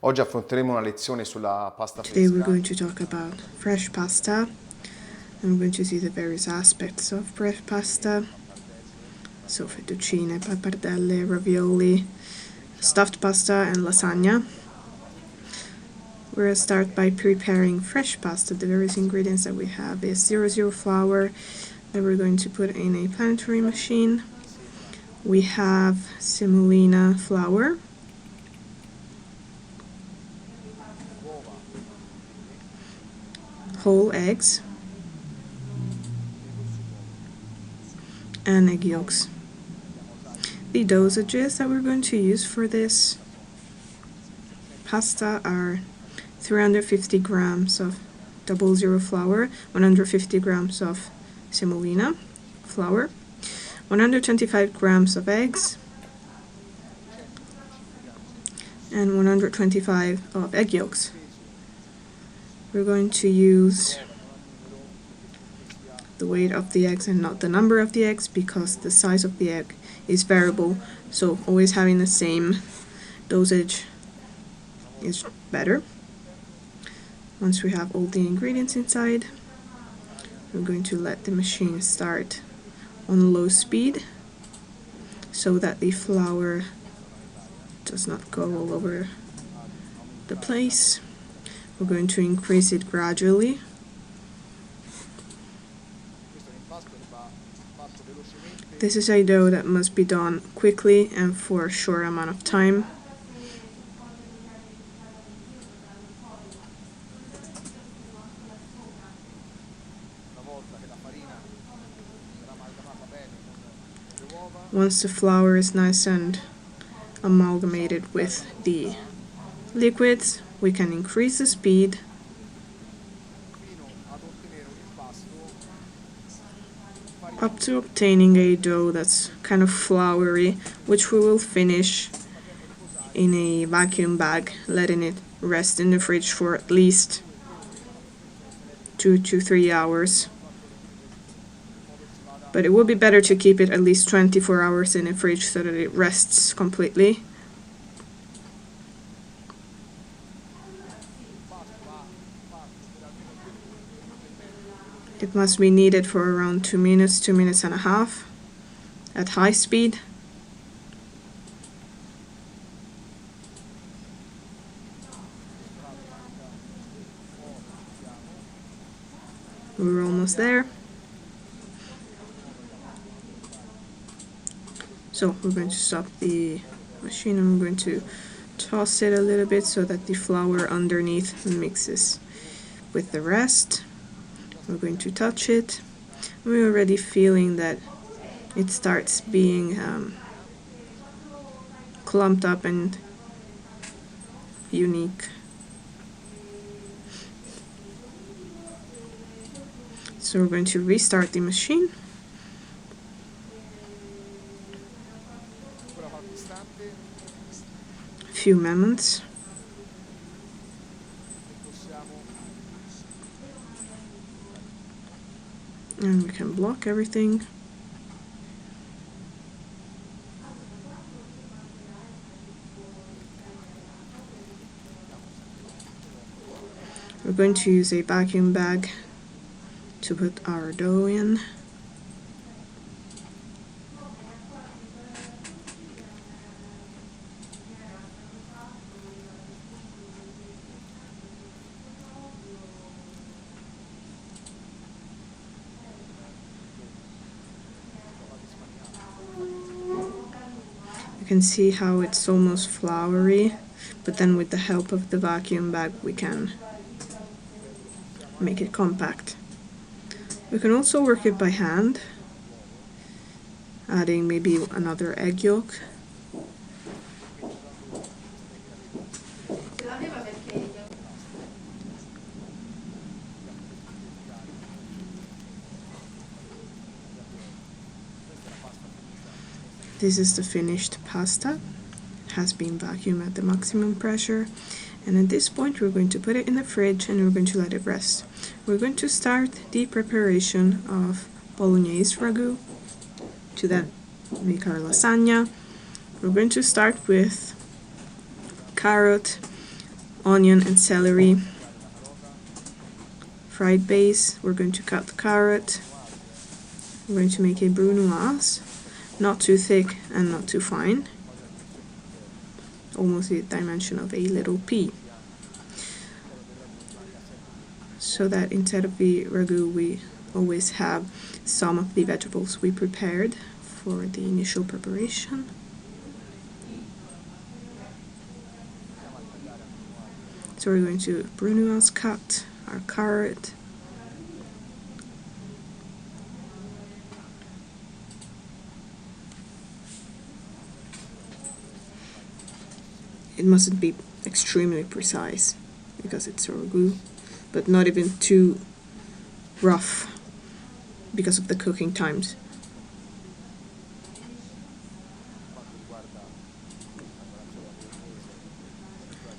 Oggi affronteremo una lezione sulla pasta Today we're fresca. going to talk about fresh pasta, and we're going to see the various aspects of fresh pasta. So fettuccine, pappardelle, ravioli, stuffed pasta, and lasagna. We're going to start by preparing fresh pasta. The various ingredients that we have is 00 flour that we're going to put in a planetary machine. We have semolina flour, whole eggs, and egg yolks. The dosages that we're going to use for this pasta are 350 grams of 00 flour, 150 grams of semolina flour, 125 grams of eggs, and 125 of egg yolks. We're going to use the weight of the eggs and not the number of the eggs because the size of the egg is variable, so always having the same dosage is better. Once we have all the ingredients inside, we're going to let the machine start on low speed so that the flour does not go all over the place. We're going to increase it gradually. This is a dough that must be done quickly and for a short amount of time. Once the flour is nice and amalgamated with the liquids, we can increase the speed up to obtaining a dough that's kind of floury, which we will finish in a vacuum bag, letting it rest in the fridge for at least 2 to 3 hours. But it would be better to keep it at least 24 hours in the fridge so that it rests completely. It must be kneaded for around 2 minutes, 2 minutes and a half at high speed. We're almost there. So we're going to stop the machine and we're going to toss it a little bit so that the flour underneath mixes with the rest. We're going to touch it. We're already feeling that it starts being clumped up and unique. So we're going to restart the machine. A few moments. And we can block everything. We're going to use a vacuum bag to put our dough in. You can see how it's almost floury, but then with the help of the vacuum bag we can make it compact. We can also work it by hand, adding maybe another egg yolk. This is the finished pasta. It has been vacuumed at the maximum pressure. And at this point we're going to put it in the fridge and we're going to let it rest. We're going to start the preparation of Bolognese Ragu. To then make our lasagna. We're going to start with carrot, onion and celery. Fried base, we're going to cut the carrot. We're going to make a brunoise, not too thick and not too fine, almost the dimension of a little pea. So that instead of the ragu, we always have some of the vegetables we prepared for the initial preparation. So we're going to brunoise cut our carrot. It mustn't be extremely precise because it's a ragu, but not even too rough because of the cooking times.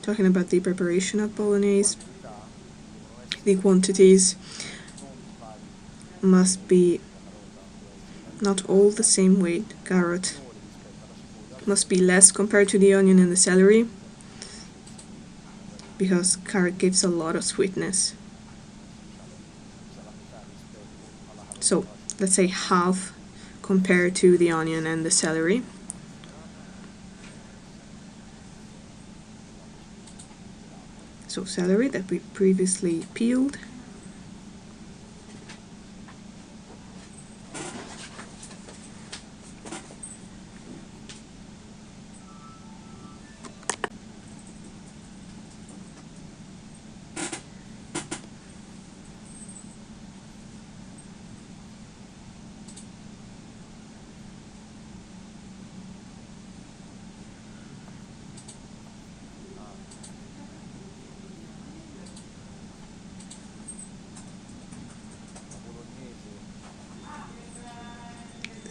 Talking about the preparation of bolognese, the quantities must be not all the same weight. Carrot must be less compared to the onion and the celery because carrot gives a lot of sweetness. So let's say half compared to the onion and the celery. So celery that we previously peeled.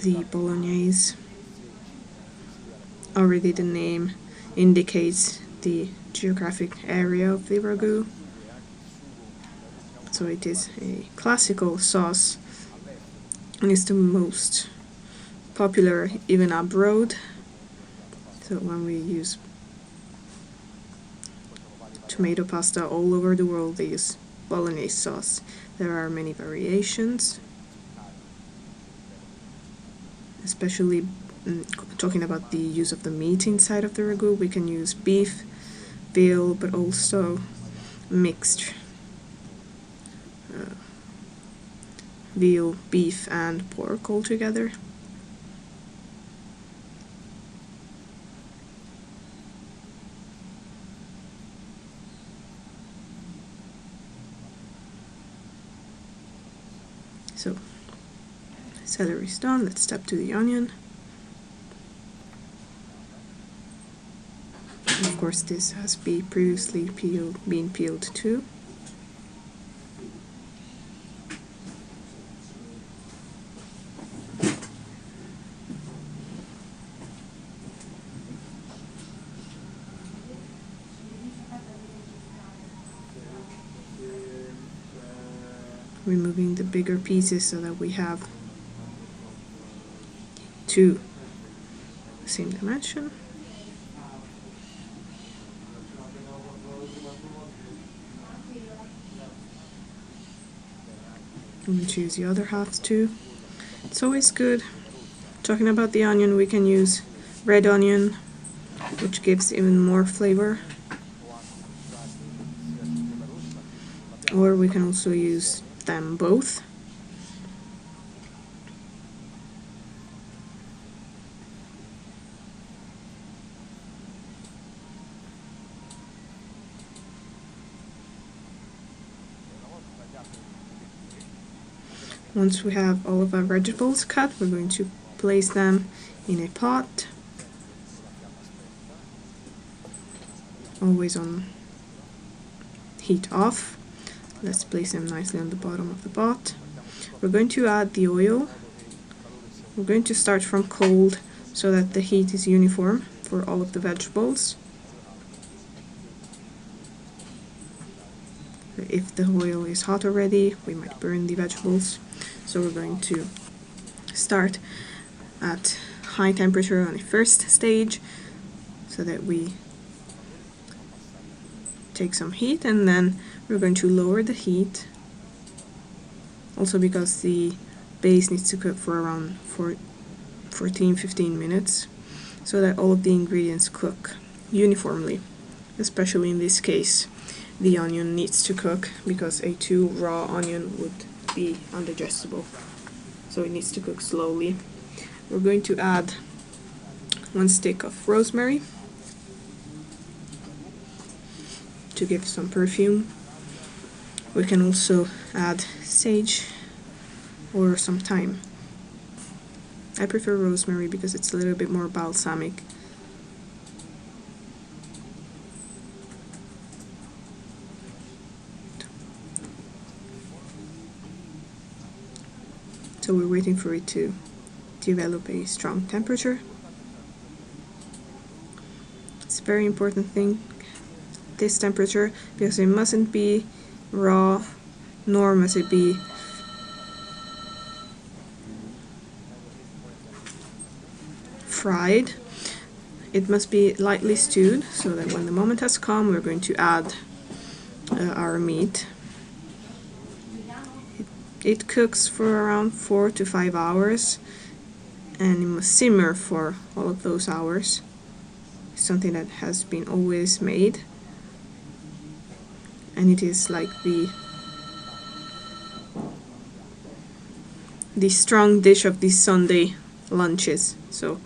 The bolognese, already the name indicates the geographic area of the ragu. So it is a classical sauce and is the most popular even abroad. So when we use tomato pasta all over the world, they use bolognese sauce. There are many variations, especially talking about the use of the meat inside of the ragu. We can use beef, veal, but also mixed veal, beef and pork all together. So celery's done, let's step to the onion. And of course this has been previously been peeled too. Removing the bigger pieces so that we have two the same dimension. And choose the other halves too. It's always good. Talking about the onion, we can use red onion, which gives even more flavor. Or we can also use them both. Once we have all of our vegetables cut, we're going to place them in a pot, always on heat off. Let's place them nicely on the bottom of the pot. We're going to add the oil. We're going to start from cold so that the heat is uniform for all of the vegetables. If the oil is hot already, we might burn the vegetables. So we're going to start at high temperature on the first stage so that we take some heat, and then we're going to lower the heat, also because the base needs to cook for around 14-15 minutes, so that all of the ingredients cook uniformly. Especially in this case, the onion needs to cook, because a too raw onion would be undigestible, so it needs to cook slowly. We're going to add 1 stick of rosemary to give some perfume. We can also add sage or some thyme. I prefer rosemary because it's a little bit more balsamic. So we're waiting for it to develop a strong temperature. It's a very important thing, this temperature, because it mustn't be raw, nor must it be fried. It must be lightly stewed, so that when the moment has come, we're going to add our meat. It cooks for around 4 to 5 hours, and it must simmer for all of those hours. It's something that has been always made, and it is like the strong dish of these Sunday lunches. So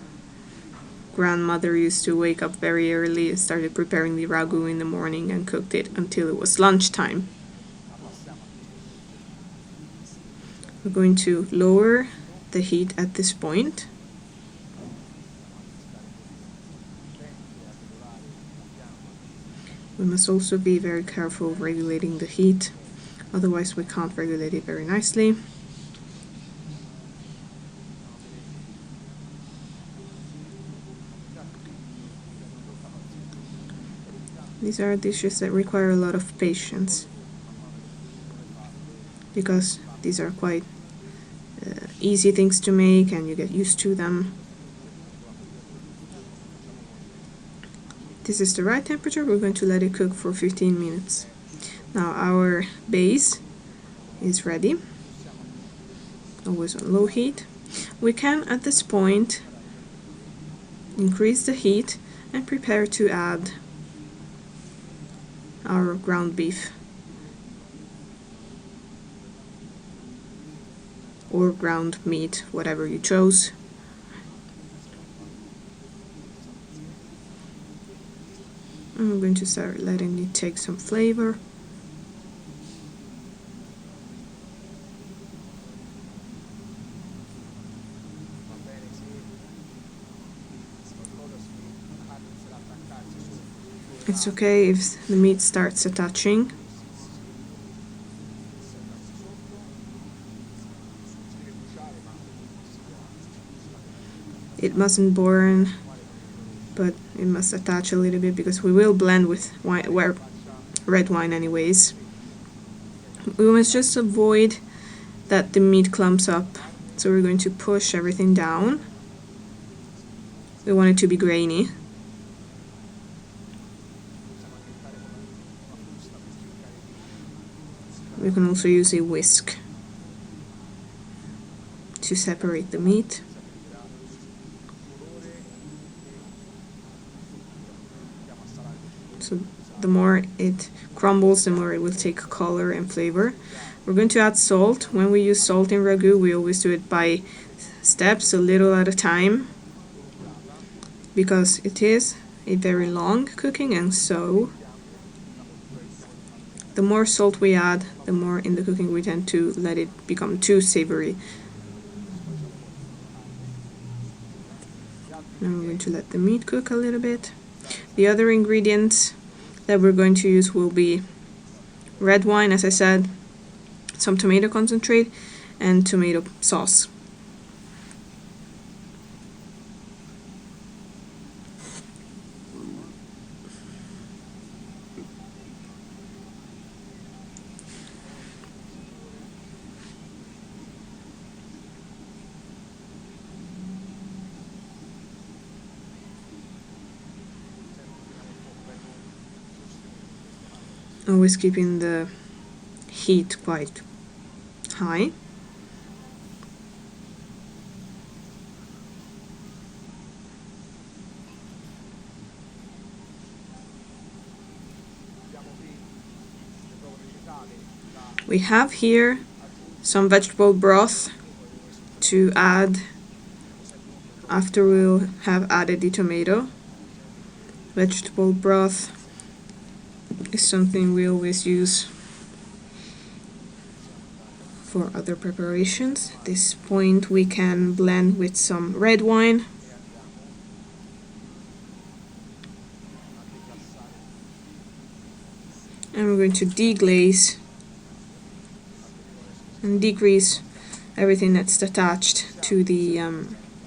grandmother used to wake up very early and started preparing the ragu in the morning and cooked it until it was lunchtime. We're going to lower the heat at this point. We must also be very careful regulating the heat, otherwise we can't regulate it very nicely. These are dishes that require a lot of patience, because these are quite easy things to make and you get used to them. This is the right temperature. We're going to let it cook for 15 minutes. Now our base is ready, always on low heat. We can at this point increase the heat and prepare to add our ground beef or ground meat, whatever you chose. I'm going to start letting it take some flavor. It's okay if the meat starts attaching. It mustn't burn, but it must attach a little bit, because we will blend with red wine anyways. We must just avoid that the meat clumps up, so we're going to push everything down. We want it to be grainy. We can also use a whisk to separate the meat. So the more it crumbles, the more it will take color and flavor. We're going to add salt. When we use salt in ragu, we always do it by steps, a little at a time, because it is a very long cooking, and so the more salt we add, the more in the cooking we tend to let it become too savory. Now we're going to let the meat cook a little bit. The other ingredients that we're going to use will be red wine, as I said, some tomato concentrate, and tomato sauce. always keeping the heat quite high. We have here some vegetable broth to add after we'll have added the tomato. Vegetable broth is something we always use for other preparations. At this point we can blend with some red wine. And we're going to deglaze and degrease everything that's attached to the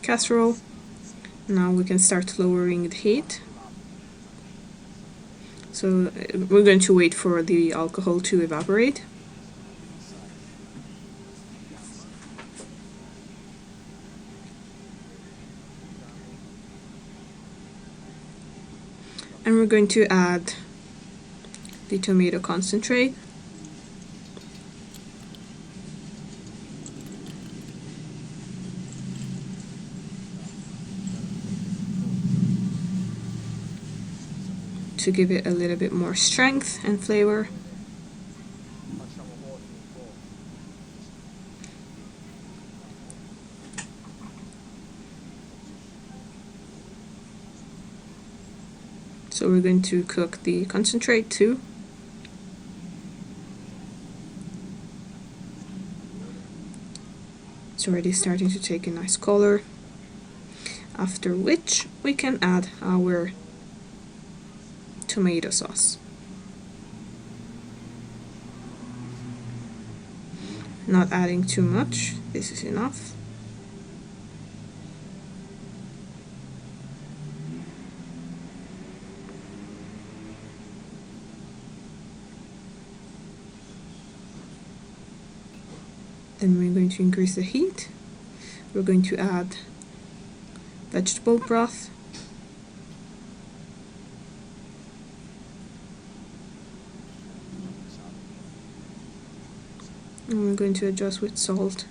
casserole. Now we can start lowering the heat. So we're going to wait for the alcohol to evaporate. And we're going to add the tomato concentrate. To give it a little bit more strength and flavor. So we're going to cook the concentrate too. It's already starting to take a nice color, after which we can add our tomato sauce. Not adding too much, this is enough. Then we're going to increase the heat. We're going to add vegetable broth. And we're going to adjust with salt.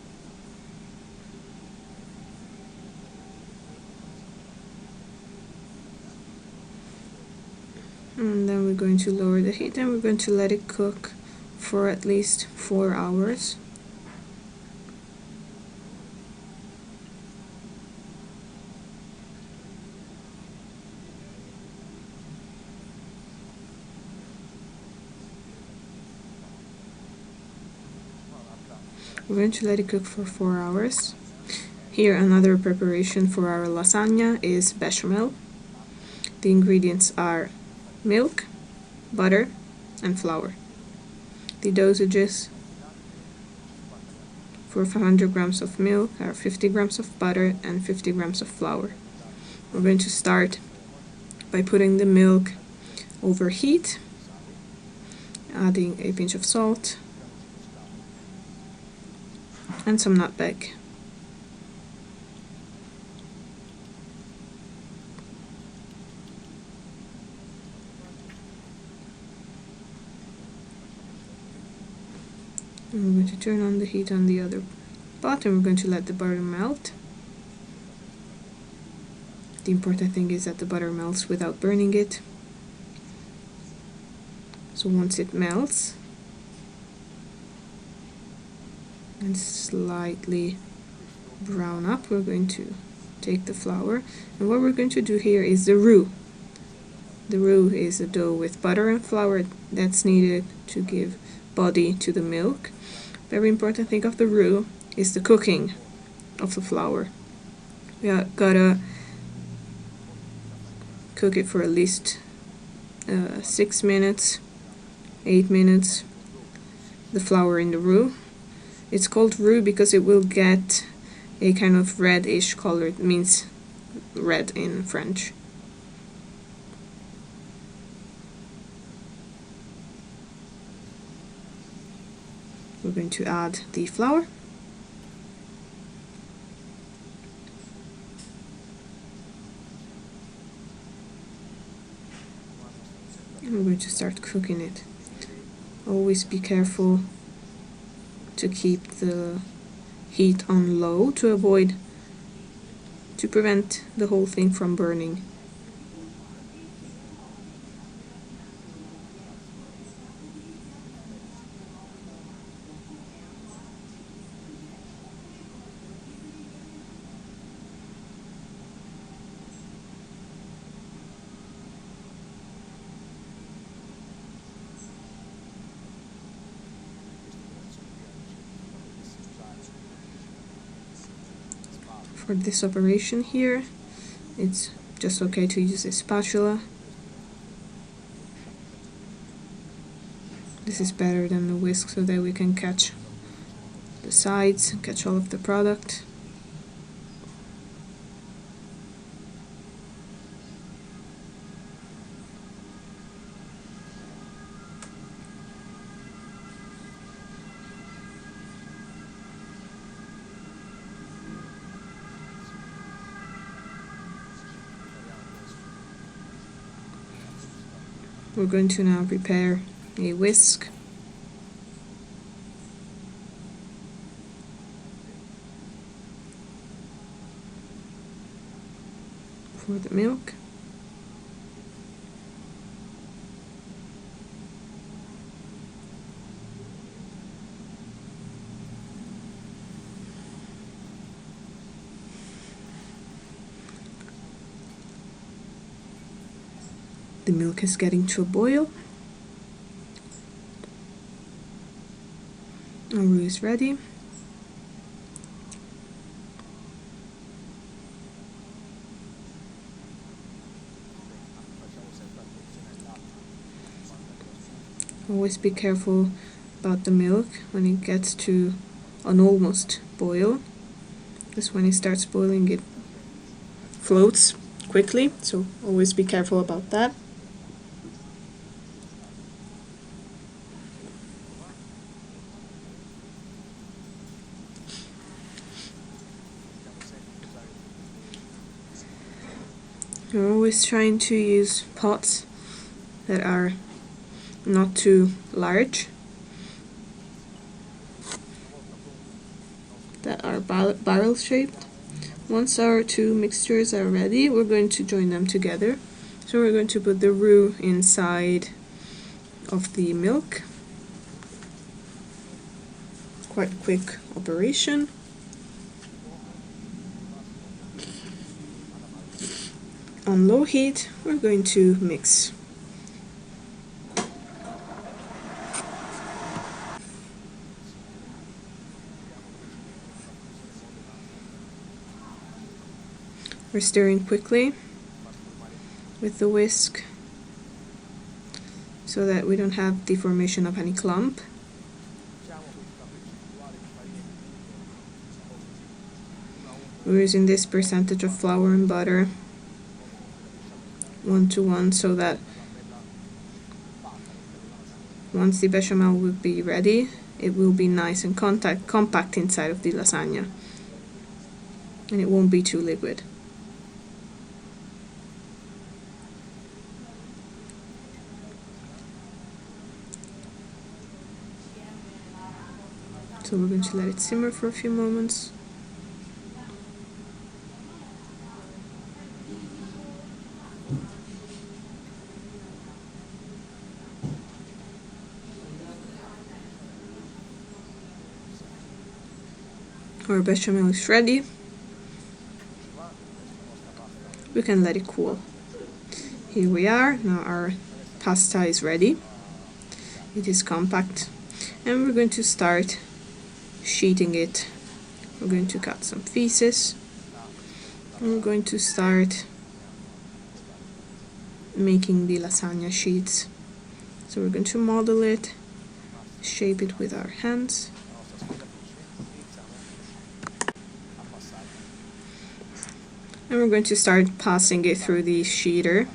And then we're going to lower the heat and we're going to let it cook for at least 4 hours. We're going to let it cook for 4 hours. Here another preparation for our lasagna is bechamel. The ingredients are milk, butter, and flour. The dosages for 500 grams of milk are 50 grams of butter and 50 grams of flour. We're going to start by putting the milk over heat, adding a pinch of salt, and some nutmeg. And we're going to turn on the heat on the other pot and we're going to let the butter melt. The important thing is that the butter melts without burning it. So once it melts and slightly brown up, we're going to take the flour, and what we're going to do here is the roux. The roux is a dough with butter and flour that's needed to give body to the milk. Very important thing of the roux is the cooking of the flour. We gotta cook it for at least 6 minutes, 8 minutes, the flour in the roux. It's called roux because it will get a kind of reddish color. It means red in French. We're going to add the flour. And we're going to start cooking it Always be careful to keep the heat on low to prevent the whole thing from burning. For this operation here, it's just okay to use a spatula. This is better than the whisk so that we can catch the sides, catch all of the product. We're going to now prepare a whisk. For the milk. The milk is getting to a boil. Our roux is ready. Always be careful about the milk when it gets to an almost boil, because when it starts boiling it floats quickly, so always be careful about that. We're always trying to use pots that are not too large, that are barrel shaped. Once our two mixtures are ready, we're going to join them together. So we're going to put the roux inside of the milk. Quite quick operation. On low heat, we're going to mix. We're stirring quickly with the whisk so that we don't have the formation of any clump. We're using this percentage of flour and butter 1:1 so that once the bechamel will be ready, it will be nice and compact inside of the lasagna, and it won't be too liquid. So we're going to let it simmer for a few moments. Our bechamel is ready. We can let it cool. Here we are. Now our pasta is ready. It is compact, and we're going to start sheeting it. We're going to cut some pieces, and we're going to start making the lasagna sheets. So we're going to model it, shape it with our hands. And we're going to start passing it through the sheeter.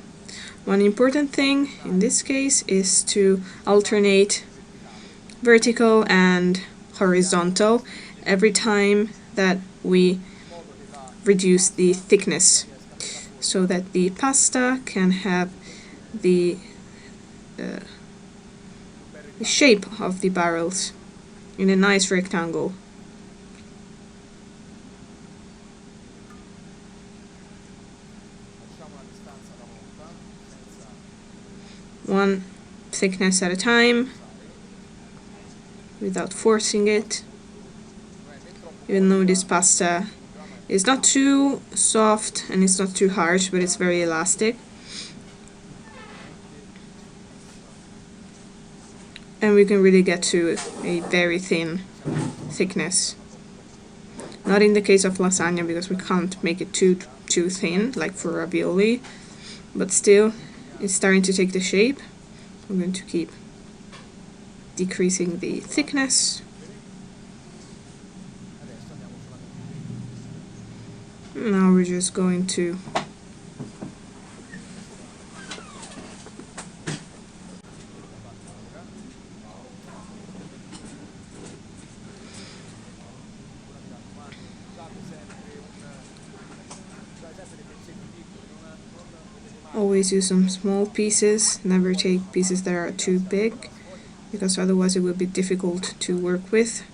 One important thing in this case is to alternate vertical and horizontal every time that we reduce the thickness, so that the pasta can have the the shape of the barrels in a nice rectangle. One thickness at a time, without forcing it. Even though this pasta is not too soft and it's not too harsh, but it's very elastic. And we can really get to a very thin thickness. Not in the case of lasagna, because we can't make it too thin, like for ravioli, but still, it's starting to take the shape. I'm going to keep decreasing the thickness. Now we're just going to always use some small pieces, never take pieces that are too big, because otherwise it will be difficult to work with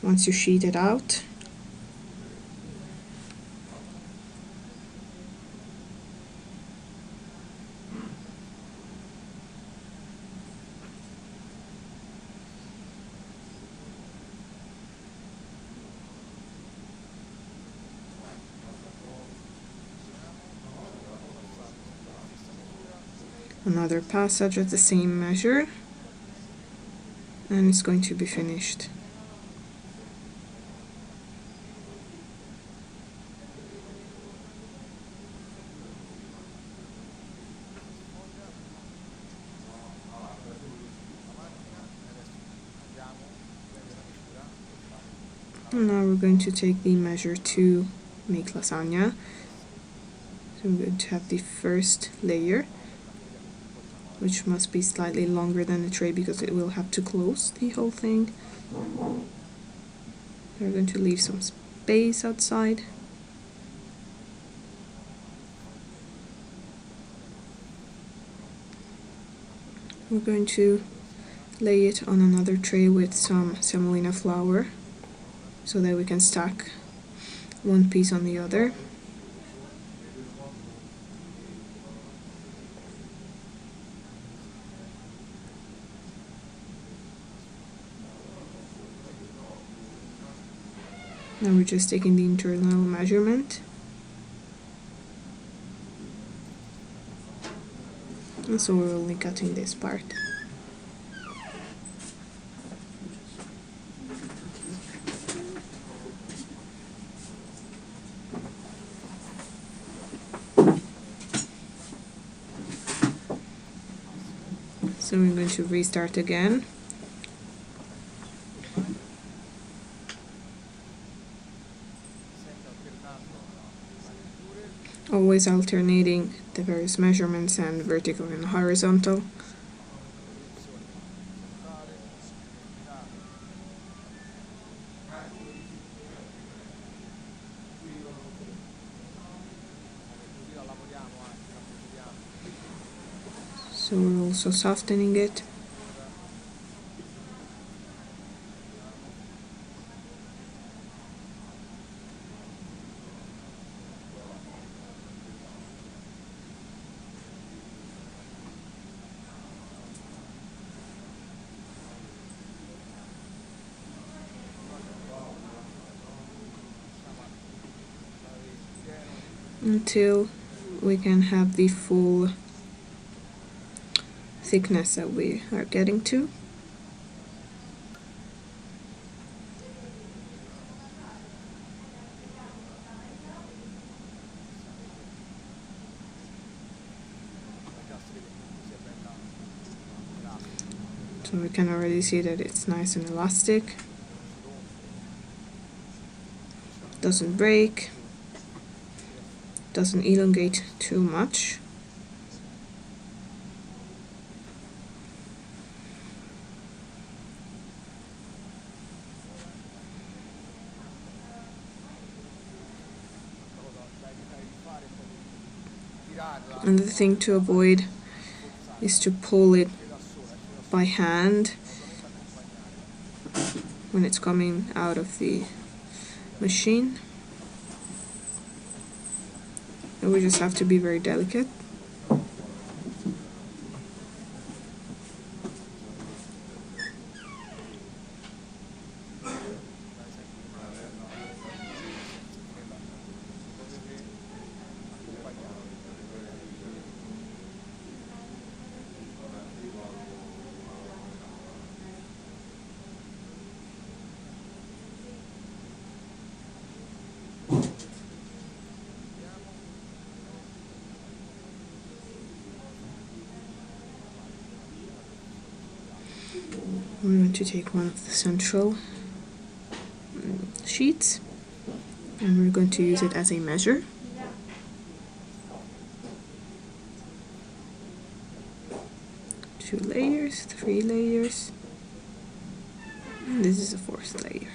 once you sheet it out. Another passage at the same measure, and it's going to be finished. And now we're going to take the measure to make lasagna. So we're going to have the first layer, which must be slightly longer than the tray because it will have to close the whole thing. We're going to leave some space outside. We're going to lay it on another tray with some semolina flour so that we can stack one piece on the other. Now we're just taking the internal measurement. And so we're only cutting this part. So we're going to restart again. Always alternating the various measurements and vertical and horizontal. So we're also softening it. Until we can have the full thickness that we are getting to. So we can already see that it's nice and elastic, doesn't break, doesn't elongate too much. And the thing to avoid is to pull it by hand when it's coming out of the machine. And we just have to be very delicate. We're going to take one of the central sheets and we're going to use it as a measure. Two layers, 3 layers, and this is the 4th layer.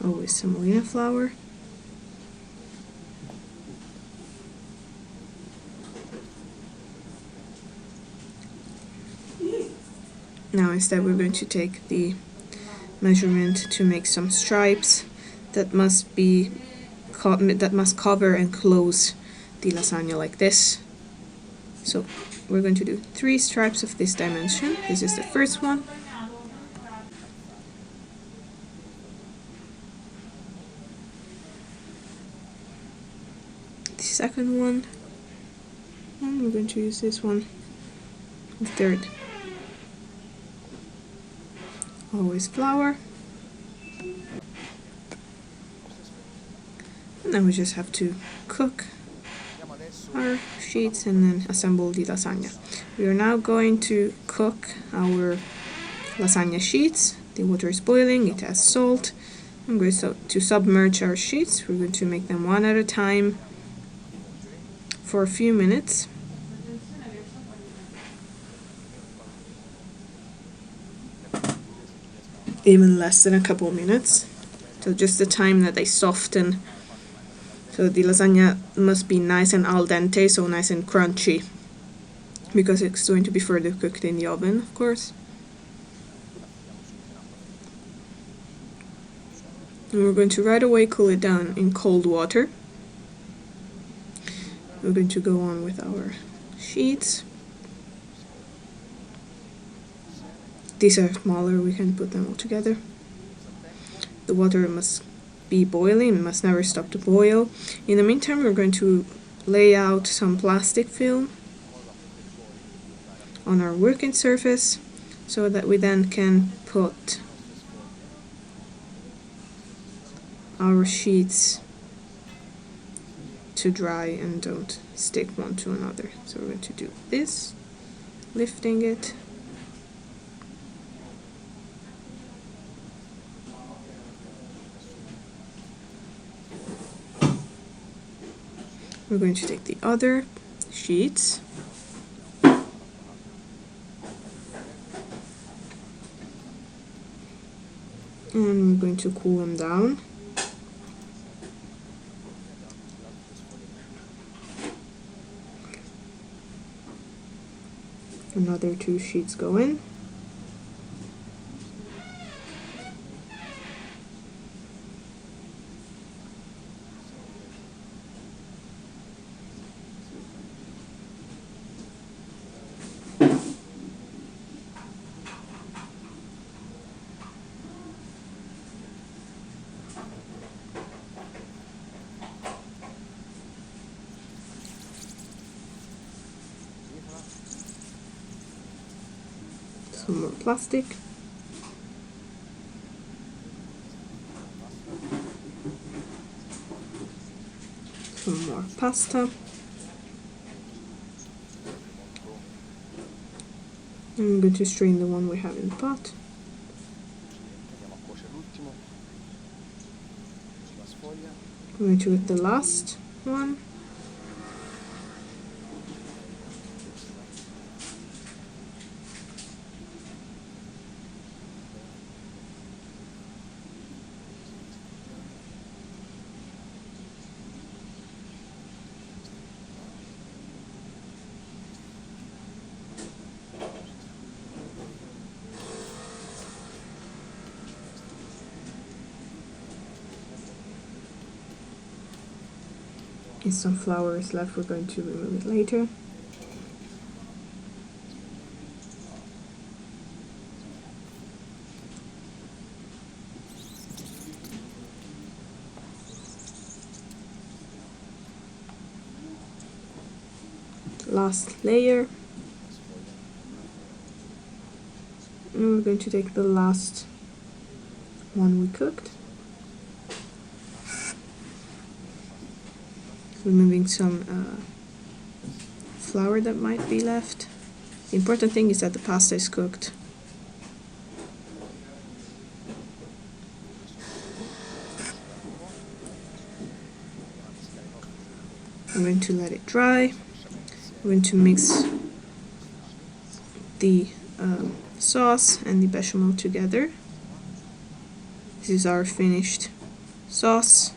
Always semolina flour. Now instead we're going to take the measurement to make some stripes that must cover and close the lasagna like this. So we're going to do 3 stripes of this dimension. This is the first one. The second one. And we're going to use this one. The third. Always flour. And then we just have to cook our sheets and then assemble the lasagna. We are now going to cook our lasagna sheets. The water is boiling, it has salt. I'm going to submerge our sheets. We're going to make them one at a time for a few minutes. Even less than a couple minutes. So just the time that they soften. So the lasagna must be nice and al dente, so nice and crunchy, because it's going to be further cooked in the oven, of course. And we're going to right away cool it down in cold water. We're going to go on with our sheets. These are smaller, we can put them all together. The water must be boiling, it must never stop to boil. In the meantime, we're going to lay out some plastic film on our working surface so that we then can put our sheets to dry and don't stick one to another. So we're going to do this, lifting it. We're going to take the other sheets and we're going to cool them down. Another 2 sheets go in. Some more plastic. Some more pasta. I'm going to strain the one we have in the pot. I'm going to get the last one. If some flour is left, we're going to remove it later. Last layer, and we're going to take the last one we cooked, removing some flour that might be left. The important thing is that the pasta is cooked. I'm going to let it dry. We're going to mix the sauce and the bechamel together. This is our finished sauce.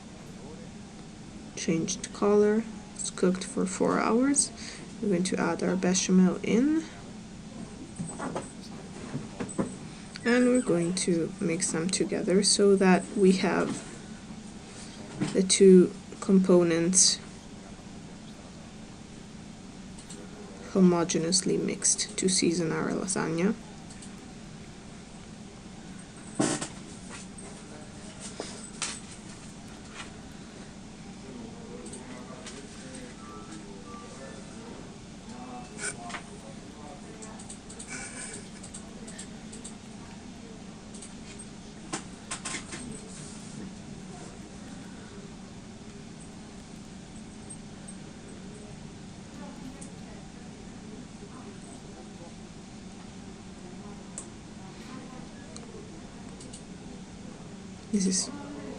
Changed color. It's cooked for 4 hours. We're going to add our bechamel in. And we're going to mix them together so that we have the two components homogeneously mixed to season our lasagna. This is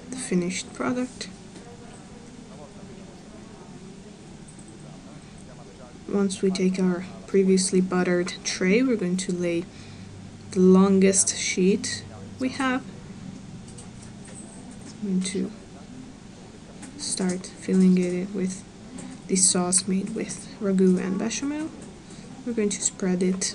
the finished product. Once we take our previously buttered tray, we're going to lay the longest sheet we have. I'm going to start filling it with the sauce made with ragu and bechamel. We're going to spread it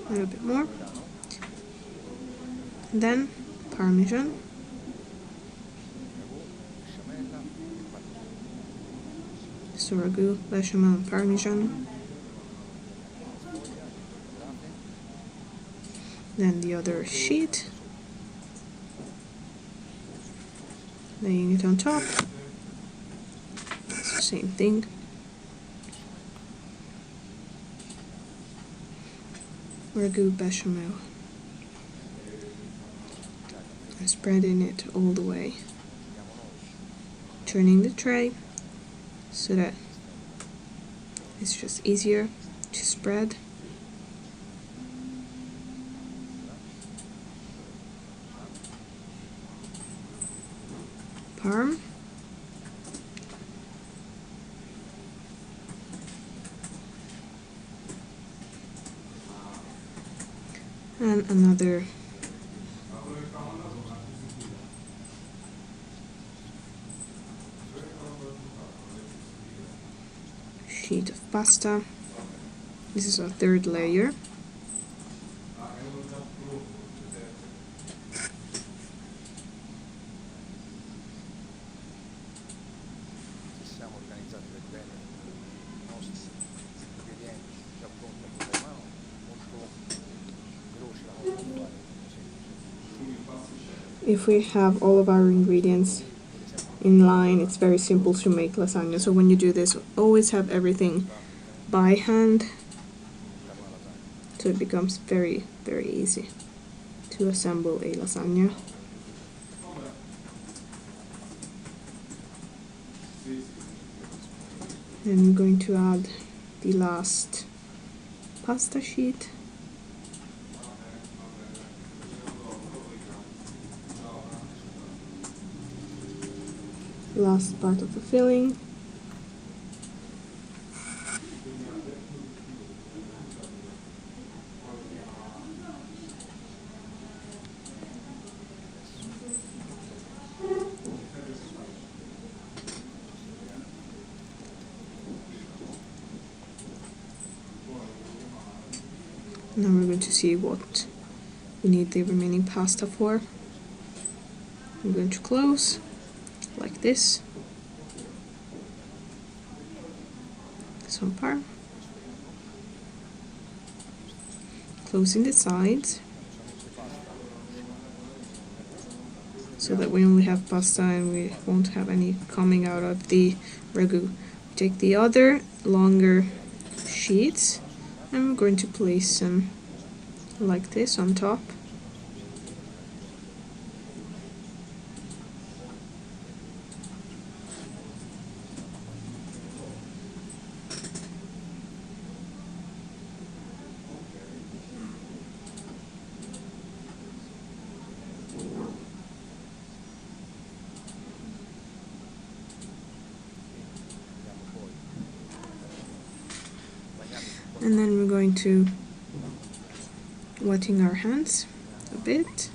a little bit more. And then Parmesan. So ragu, bechamel, and Parmesan. Then the other sheet. Laying it on top. It's the same thing. Ragu, bechamel, and spreading it all the way, turning the tray so that it's just easier to spread. Parm. And another sheet of pasta. This is our third layer. If we have all of our ingredients in line, it's very simple to make lasagna. So when you do this, always have everything by hand, so it becomes very, very easy to assemble a lasagna. Then I'm going to add the last pasta sheet. Last part of the filling. to see what we need the remaining pasta for. I'm going to close like this. Some part. Closing the sides so that we only have pasta and we won't have any coming out of the ragu. Take the other longer sheets and we're going to place them like this on top. And then we're going to wetting our hands a bit.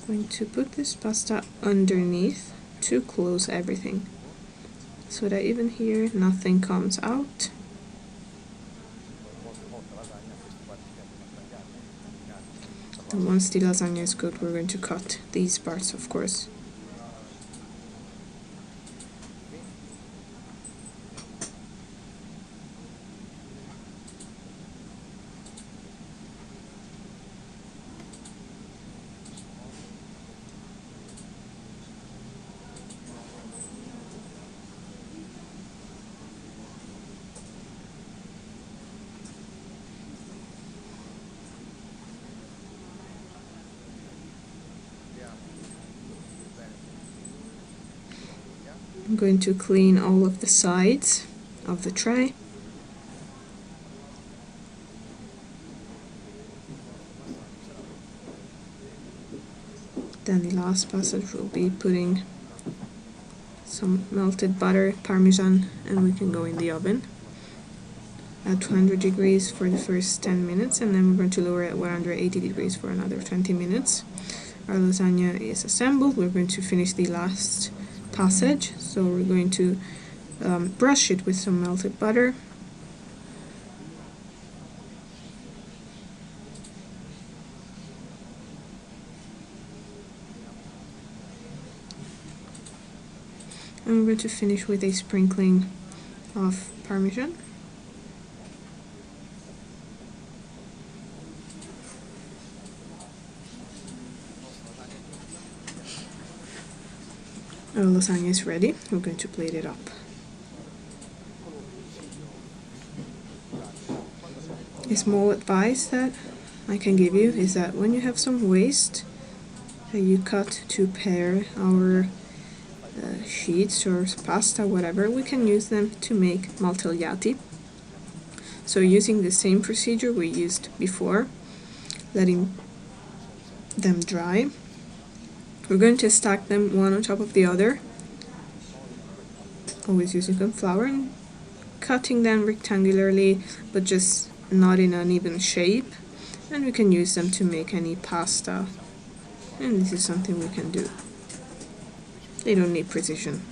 Going to put this pasta underneath to close everything, so that even here nothing comes out. And once the lasagna is cooked, we're going to cut these parts, of course. I'm going to clean all of the sides of the tray. Then the last passage will be putting some melted butter, parmesan, and we can go in the oven at 200 degrees for the first 10 minutes, and then we're going to lower it at 180 degrees for another 20 minutes. Our lasagna is assembled. We're going to finish the last passage, so we're going to brush it with some melted butter. And we're going to finish with a sprinkling of parmesan. Our lasagna is ready. We're going to plate it up. A small advice that I can give you is that when you have some waste that you cut to pair our sheets or pasta, whatever, we can use them to make 𝐒𝐡𝐚𝐬𝐫𝐢𝐛𝐞. So using the same procedure we used before, letting them dry, we're going to stack them one on top of the other, always using some flour, and cutting them rectangularly, but just not in an even shape, and we can use them to make any pasta, and this is something we can do. They don't need precision.